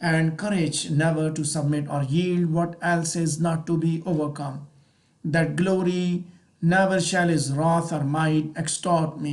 and courage never to submit or yield what else is not to be overcome, that glory never shall his wrath or might extort me।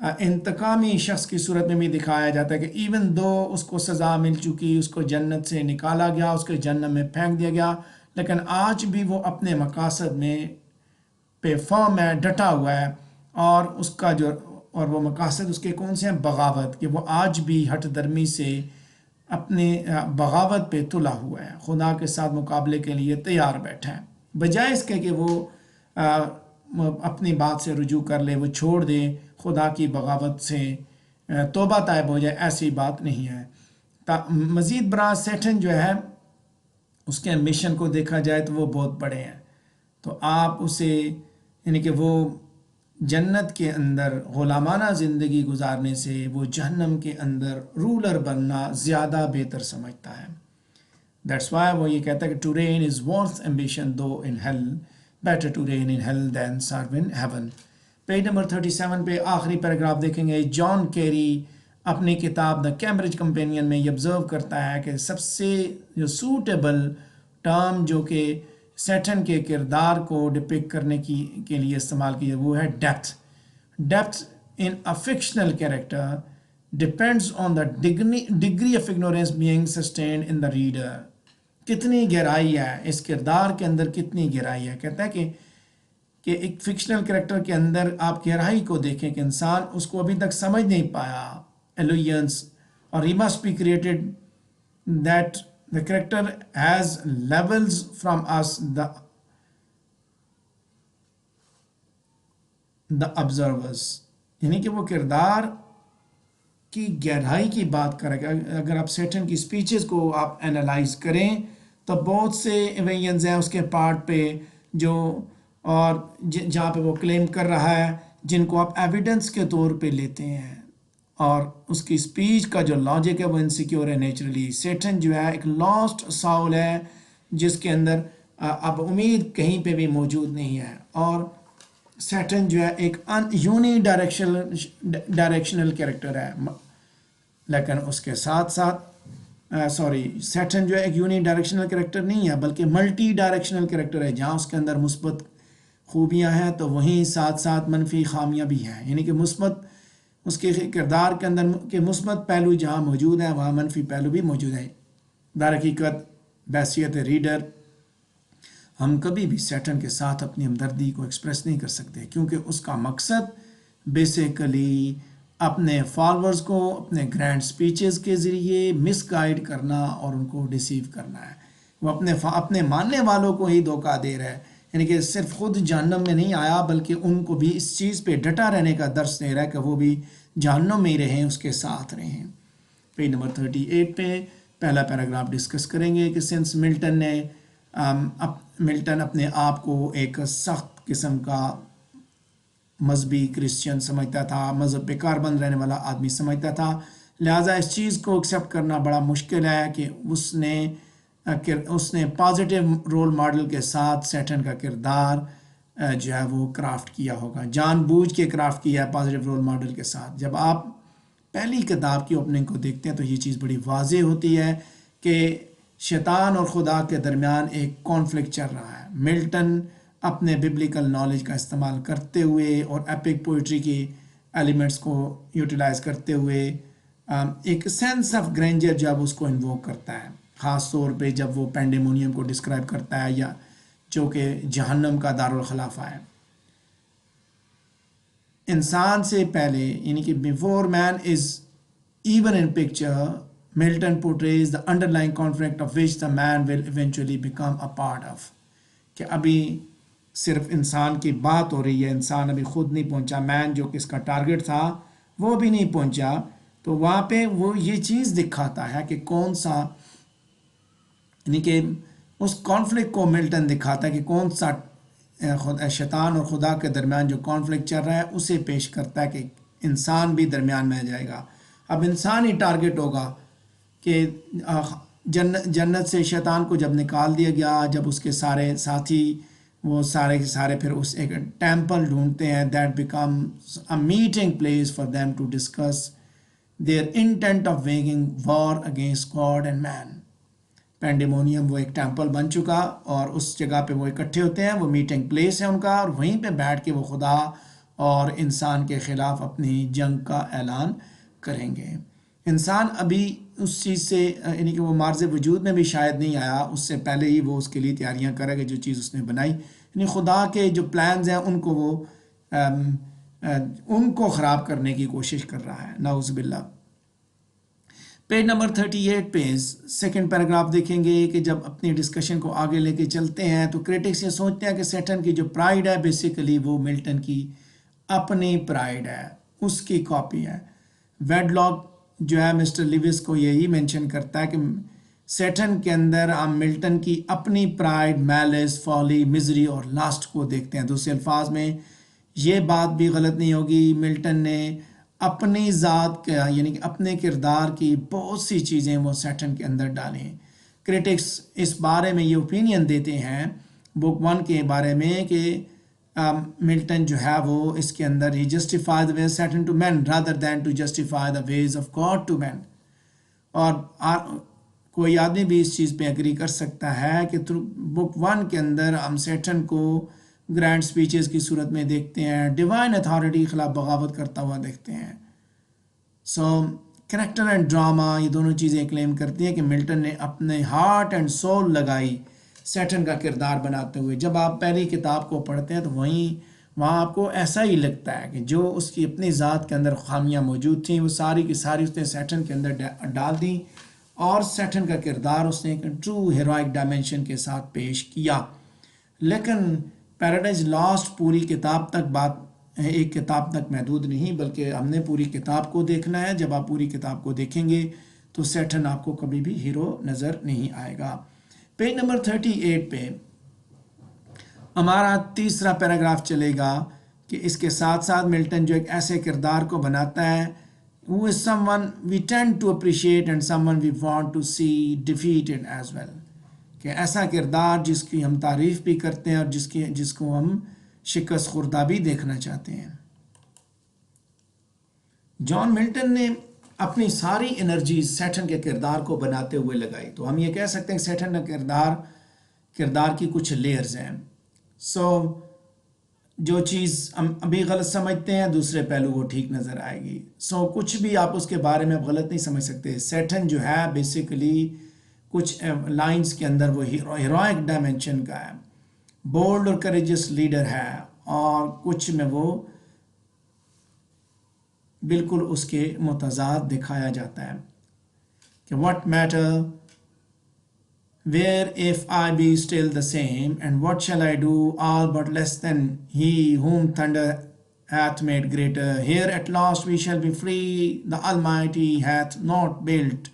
انتقامی شخص کی صورت میں بھی دکھایا جاتا ہے کہ ایون دو اس کو سزا مل چکی، اس کو جنت سے نکالا گیا، اس کو جہنم میں پھینک دیا گیا، لیکن آج بھی وہ اپنے مقاصد میں پہ فرم ہے، ڈٹا ہوا ہے، اور اس کا جو اور وہ مقاصد اس کے کون سے ہیں؟ بغاوت، کہ وہ آج بھی ہٹ درمی سے اپنے بغاوت پہ تلا ہوا ہے، خدا کے ساتھ مقابلے کے لیے تیار بیٹھا ہے، بجائے اس کے کہ وہ اپنی بات سے رجوع کر لے، وہ چھوڑ دے، خدا کی بغاوت سے توبہ طائب ہو جائے، ایسی بات نہیں ہے۔ مزید برآں سیٹن جو ہے اس کے مشن کو دیکھا جائے تو وہ بہت بڑے ہیں، تو آپ اسے یعنی کہ وہ جنت کے اندر غلامانہ زندگی گزارنے سے وہ جہنم کے اندر رولر بننا زیادہ بہتر سمجھتا ہے۔ دیٹس وائی وہ یہ کہتا ہے کہ to reign is worth ambition though in hell, better to reign in hell than serve in heaven. Page number 37 پہ آخری پیراگراف دیکھیں گے، جان کیری اپنی کتاب دا کیمبرج کمپینین میں یہ آبزرو کرتا ہے کہ سب سے جو سوٹیبل ٹرم جو کہ سیٹن کے کردار کو ڈپک کرنے کے لیے استعمال کی ہے وہ ہے depth. Depth in a fictional character depends on the degree of ignorance being sustained in the reader. کتنی گہرائی ہے اس کردار کے اندر، کتنی گہرائی ہے، کہتا ہے کہ ایک فکشنل کریکٹر کے اندر آپ گہرائی کو دیکھیں کہ انسان اس کو ابھی تک سمجھ نہیں پایا ایلوئنس، اور he must be created that the character has levels from us the observers، یعنی کہ وہ کردار کی گہرائی کی بات کریں۔ اگر آپ سیٹن کی سپیچز کو آپ انالائز کریں تو بہت سے ایونینز ہیں اس کے پارٹ پہ جو اور جہاں پہ وہ کلیم کر رہا ہے جن کو آپ ایویڈنس کے طور پہ لیتے ہیں، اور اس کی سپیچ کا جو لاجک ہے وہ انسیکیور ہے نیچرلی۔ سیٹن جو ہے ایک لاسٹ ساؤل ہے جس کے اندر اب امید کہیں پہ بھی موجود نہیں ہے، اور سیٹن جو ہے ایک یونی ڈائریکشنل کیریکٹر ہے، لیکن اس کے ساتھ ساتھ سیٹن جو ہے ایک یونی ڈائریکشنل کیریکٹر نہیں ہے بلکہ ملٹی ڈائریکشنل کیریکٹر ہے، جہاں اس کے اندر مثبت خوبیاں ہیں تو وہیں ساتھ ساتھ منفی خامیاں بھی ہیں، یعنی کہ مثبت اس کے کردار کے اندر کے مثبت پہلو جہاں موجود ہیں وہاں منفی پہلو بھی موجود ہیں۔ در حقیقت بحیثیت ریڈر ہم کبھی بھی سیٹن کے ساتھ اپنی ہمدردی کو ایکسپریس نہیں کر سکتے، کیونکہ اس کا مقصد بیسیکلی اپنے فالورز کو اپنے گرینڈ سپیچز کے ذریعے مس گائیڈ کرنا اور ان کو ڈیسیو کرنا ہے۔ وہ اپنے ماننے والوں کو ہی دھوکہ دے رہا ہے، یعنی کہ صرف خود جہنم میں نہیں آیا بلکہ ان کو بھی اس چیز پہ ڈٹا رہنے کا درس دے رہا ہے کہ وہ بھی جہنم میں ہی رہیں، اس کے ساتھ رہیں۔ پیج نمبر 38 پہ پہلا پیراگراف ڈسکس کریں گے کہ سنس ملٹن اپنے آپ کو ایک سخت قسم کا مذہبی کرسچن سمجھتا تھا، مذہب پہ کاربند رہنے والا آدمی سمجھتا تھا، لہٰذا اس چیز کو ایکسیپٹ کرنا بڑا مشکل ہے کہ اس نے پازیٹیو رول ماڈل کے ساتھ سیٹن کا کردار جو ہے وہ کرافٹ کیا ہوگا، جان بوجھ کے کرافٹ کیا ہے پازیٹیو رول ماڈل کے ساتھ۔ جب آپ پہلی کتاب کی اوپننگ کو دیکھتے ہیں تو یہ چیز بڑی واضح ہوتی ہے کہ شیطان اور خدا کے درمیان ایک کانفلکٹ چل رہا ہے۔ ملٹن اپنے ببلیکل نالج کا استعمال کرتے ہوئے اور ایپک پوئٹری کی ایلیمنٹس کو یوٹیلائز کرتے ہوئے ایک سینس آف گرینجر جب اس کو انووک کرتا ہے، خاص طور پہ جب وہ پینڈیمونیم کو ڈسکرائب کرتا ہے یا جو کہ جہنم کا دارالخلافہ ہے۔ انسان سے پہلے یعنی کہ before man is even in picture, Milton portrays the under line conflict of which the man will eventually become a part of, کہ ابھی صرف انسان کی بات ہو رہی ہے، انسان ابھی خود نہیں پہنچا، مین جو کہ اس کا ٹارگٹ تھا وہ بھی نہیں پہنچا، تو وہاں پہ وہ یہ چیز دکھاتا ہے کہ کون سا یعنی کہ اس کانفلکٹ کو ملٹن دکھاتا ہے کہ کون سا شیطان اور خدا کے درمیان جو کانفلکٹ چل رہا ہے اسے پیش کرتا ہے کہ انسان بھی درمیان میں آ جائے گا۔ اب انسان ہی ٹارگٹ ہوگا کہ جنت سے شیطان کو جب نکال دیا گیا، جب اس کے سارے ساتھی وہ سارے کے سارے پھر اس ایک ٹیمپل ڈھونڈتے ہیں، that becomes a meeting place for them to discuss their intent of waging war against God and man. Pandemonium وہ ایک ٹیمپل بن چکا اور اس جگہ پہ وہ اکٹھے ہوتے ہیں، وہ میٹنگ پلیس ہے ان کا، اور وہیں پہ بیٹھ کے وہ خدا اور انسان کے خلاف اپنی جنگ کا اعلان کریں گے۔ انسان ابھی اس چیز سے یعنی کہ وہ معرض وجود میں بھی شاید نہیں آیا، اس سے پہلے ہی وہ اس کے لیے تیاریاں کرے گا جو چیز اس نے بنائی، یعنی خدا کے جو پلانز ہیں ان کو وہ ان کو خراب کرنے کی کوشش کر رہا ہے، نعوذ باللہ۔ پیج نمبر 38 پہ سیکنڈ پیراگراف دیکھیں گے کہ جب اپنی ڈسکشن کو آگے لے کے چلتے ہیں تو کریٹکس یہ سوچتے ہیں کہ سیٹن کی جو پرائیڈ ہے بیسیکلی وہ ملٹن کی اپنی پرائیڈ ہے، اس کی کاپی ہے۔ ویڈ لاک جو ہے مسٹر لیوس کو یہی مینشن کرتا ہے کہ سیٹن کے اندر ہم ملٹن کی اپنی پرائیڈ، میلس، فالی، مزری اور لاسٹ کو دیکھتے ہیں۔ دوسرے الفاظ میں یہ بات بھی غلط نہیں ہوگی، ملٹن نے اپنی ذات کا یعنی کہ اپنے کردار کی بہت سی چیزیں وہ سیٹن کے اندر ڈالیں۔ کرٹکس اس بارے میں یہ اوپینین دیتے ہیں بک 1 کے بارے میں کہ ملٹن جو ہے وہ اس کے اندر ہی justify the ways Satan to man rather than to justify the ways of God to man. اور کوئی آدمی بھی اس چیز پہ اگری کر سکتا ہے کہ بک 1 کے اندر ہم سیٹن کو گرینڈ سپیچز کی صورت میں دیکھتے ہیں، ڈیوائن اتھارٹی کے خلاف بغاوت کرتا ہوا دیکھتے ہیں۔ سو کریکٹر اینڈ ڈراما یہ دونوں چیزیں کلیم کرتی ہیں کہ ملٹن نے اپنے ہارٹ اینڈ سول لگائی سیٹن کا کردار بناتے ہوئے۔ جب آپ پہلی کتاب کو پڑھتے ہیں تو وہاں آپ کو ایسا ہی لگتا ہے کہ جو اس کی اپنی ذات کے اندر خامیاں موجود تھیں وہ ساری کی ساری اس نے سیٹن کے اندر ڈال دیں، اور سیٹن کا کردار اس نے ایک ٹرو ہیروئک ڈائمینشن کے ساتھ پیش کیا۔ لیکن پیراڈائز لاسٹ پوری کتاب تک ایک کتاب تک محدود نہیں، بلکہ ہم نے پوری کتاب کو دیکھنا ہے۔ جب آپ پوری کتاب کو دیکھیں گے تو سیٹن آپ کو کبھی بھی ہیرو نظر نہیں آئے گا۔ پیج نمبر 38 پہ ہمارا تیسرا پیراگراف چلے گا کہ اس کے ساتھ ساتھ ملٹن جو ایک ایسے کردار کو بناتا ہے who is someone we tend to appreciate and someone we want to see defeated as well، کہ ایسا کردار جس کی ہم تعریف بھی کرتے ہیں اور جس کو ہم شکست خوردہ بھی دیکھنا چاہتے ہیں۔ جان ملٹن نے اپنی ساری انرجی سیٹن کے کردار کو بناتے ہوئے لگائی، تو ہم یہ کہہ سکتے ہیں کہ سیٹن کا کردار کی کچھ لیئرز ہیں۔ جو چیز ہم ابھی غلط سمجھتے ہیں دوسرے پہلو وہ ٹھیک نظر آئے گی۔ کچھ بھی آپ اس کے بارے میں غلط نہیں سمجھ سکتے۔ سیٹن جو ہے بیسیکلی کچھ لائنز کے اندر وہ ہیروئک ڈائمینشن کا ہے، بولڈ اور کریجس لیڈر ہے، اور کچھ میں وہ بالکل اس کے متضاد دکھایا جاتا ہے کہ what matter where if I be still the same, and what shall I do all but less than he whom thunder hath made greater. Here at last we shall be free, the Almighty hath not built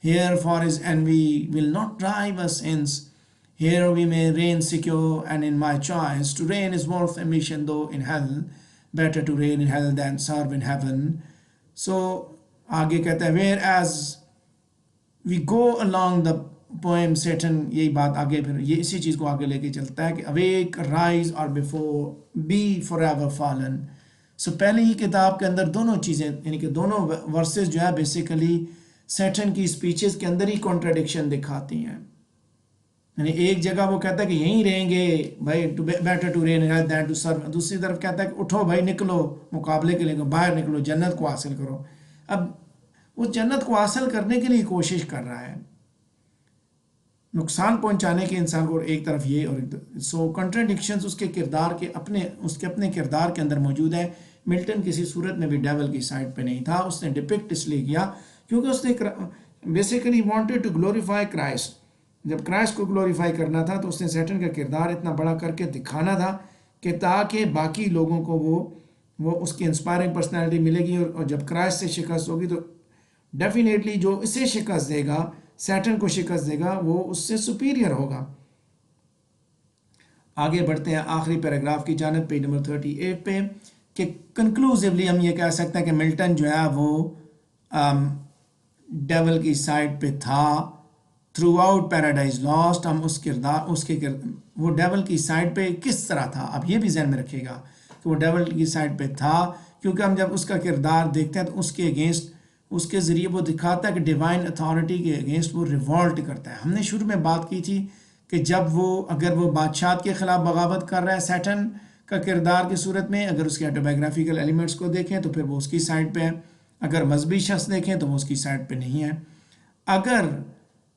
here for his envy will not drive us hence. Here we may reign secure, and in my choice to reign is worth a mission though in hell, better to reign in hell than serve in heaven. آگے کہتا ہے whereas we go along the poem Satan، یہی بات آگے پھر یہ اسی چیز کو آگے لے کے چلتا ہے کہ awake rise or before be forever fallen۔ پہلی ہی کتاب کے اندر دونوں چیزیں یعنی کہ دونوں ورسز جو ہے بیسیکلی سیٹن کی سپیچز کے اندر ہی کانٹراڈکشن دکھاتی ہیں۔ یعنی ایک جگہ وہ کہتا ہے کہ یہیں رہیں گے بھائی، better to reign than to serve, دوسری طرف کہتا ہے کہ اٹھو بھائی نکلو مقابلے کے لیے، باہر نکلو جنت کو حاصل کرو۔ اب اس جنت کو حاصل کرنے کے لیے کوشش کر رہا ہے، نقصان پہنچانے کے انسان کو ایک طرف یہ، اور کنٹراڈکشنز اس کے اپنے کردار کے اندر موجود ہے۔ ملٹن کسی صورت میں بھی ڈیول کی سائڈ پہ نہیں تھا، اس نے ڈپکٹ اس لیے کیا کیونکہ اس نے basically wanted to glorify Christ. جب کرائسٹ کو گلوریفائی کرنا تھا تو اس نے سیٹن کا کردار اتنا بڑا کر کے دکھانا تھا کہ تاکہ باقی لوگوں کو وہ اس کی انسپائرنگ پرسنالٹی ملے گی، اور جب کرائسٹ سے شکست ہوگی تو ڈیفینیٹلی جو اسے شکست دے گا، سیٹن کو شکست دے گا، وہ اس سے سپیریئر ہوگا۔ آگے بڑھتے ہیں آخری پیراگراف کی جانب، پیج نمبر 38 پہ، کہ کنکلوزیولی ہم یہ کہہ سکتے ہیں کہ ملٹن جو ہے وہ ڈیول کی سائڈ پہ تھا تھرو آؤٹ پیراڈائز لاسٹ۔ ہم وہ ڈیول کی سائڈ پہ کس طرح تھا، اب یہ بھی ذہن میں رکھے گا کہ وہ ڈیول کی سائڈ پہ تھا، کیونکہ ہم جب اس کا کردار دیکھتے ہیں تو اس کے اگینسٹ، اس کے ذریعے وہ دکھاتا ہے کہ ڈیوائن اتھارٹی کے اگینسٹ وہ ریوالٹ کرتا ہے۔ ہم نے شروع میں بات کی تھی کہ اگر وہ بادشاہت کے خلاف بغاوت کر رہا ہے سیٹن کا کردار کی صورت میں اگر اس کے آٹوبایوگرافیکل ایلیمنٹس کو دیکھیں تو پھر وہ اس کی سائڈ پہ ہے، اگر مذہبی شخص دیکھیں تو وہ اس کی سائڈ پہ نہیں ہے، اگر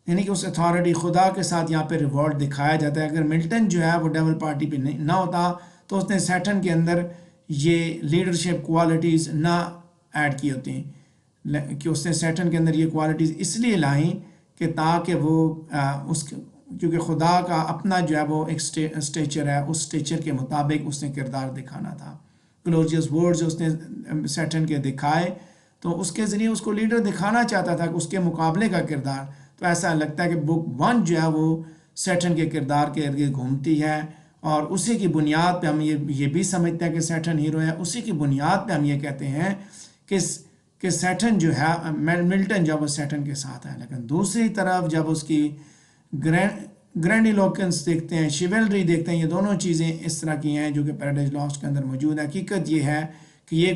یعنی کہ اس اتھارٹی خدا کے ساتھ یہاں پہ ریوالٹ دکھایا جاتا ہے، اگر ملٹن جو ہے وہ ڈیول پارٹی پہ نہ ہوتا تو اس نے سیٹن کے اندر یہ لیڈرشپ کوالٹیز نہ ایڈ کی ہوتی ہیں، کہ اس نے سیٹن کے اندر یہ کوالٹیز اس لیے لائیں کہ تاکہ وہ کیونکہ خدا کا اپنا جو ہے وہ ایک اسٹیچر ہے، اس اسٹیچر کے مطابق اس نے کردار دکھانا تھا۔ گلوریس ورڈز اس نے سیٹن کے دکھائے تو اس کے ذریعے اس کو لیڈر دکھانا چاہتا تھا کہ اس کے مقابلے کا کردار، تو ایسا لگتا ہے کہ بک 1 جو ہے وہ سیٹن کے کردار کے ارد گھومتی ہے، اور اسی کی بنیاد پہ ہم یہ بھی سمجھتے ہیں کہ سیٹن ہیرو ہے، اسی کی بنیاد پہ ہم یہ کہتے ہیں کہ سیٹن جو ہے ملٹن جب وہ سیٹن کے ساتھ ہے، لیکن دوسری طرف جب اس کی گرینڈیلوکنس دیکھتے ہیں، شیولری دیکھتے ہیں، یہ دونوں چیزیں اس طرح کی ہیں جو کہ پیراڈائز لاسٹ کے اندر موجود ہے۔ حقیقت یہ ہے کہ یہ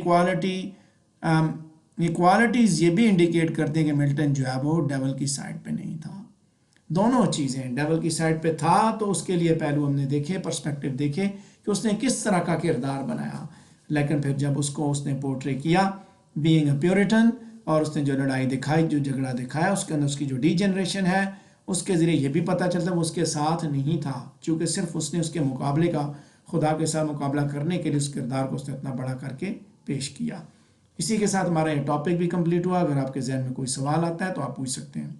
کوالٹیز یہ بھی انڈیکیٹ کرتے ہیں کہ ملٹن جو ہے وہ ڈیول کی سائڈ پہ نہیں تھا۔ دونوں چیزیں ڈیول کی سائڈ پہ تھا تو اس کے لیے پہلو ہم نے دیکھے، پرسپیکٹیو دیکھے کہ اس نے کس طرح کا کردار بنایا، لیکن پھر جب اس کو اس نے پورٹری کیا بینگ اے پیورٹن، اور اس نے جو لڑائی دکھائی، جو جھگڑا دکھایا، اس کے اندر اس کی جو ڈی جنریشن ہے، اس کے ذریعے یہ بھی پتہ چلتا ہے وہ اس کے ساتھ نہیں تھا، چونکہ صرف اس نے اس کے مقابلے کا خدا کے ساتھ مقابلہ کرنے کے لیے اس کردار کو اس نے اتنا بڑا کر کے پیش کیا۔ اسی کے ساتھ ہمارا یہ ٹاپک بھی کمپلیٹ ہوا۔ اگر آپ کے ذہن میں کوئی سوال آتا ہے تو آپ پوچھ سکتے ہیں۔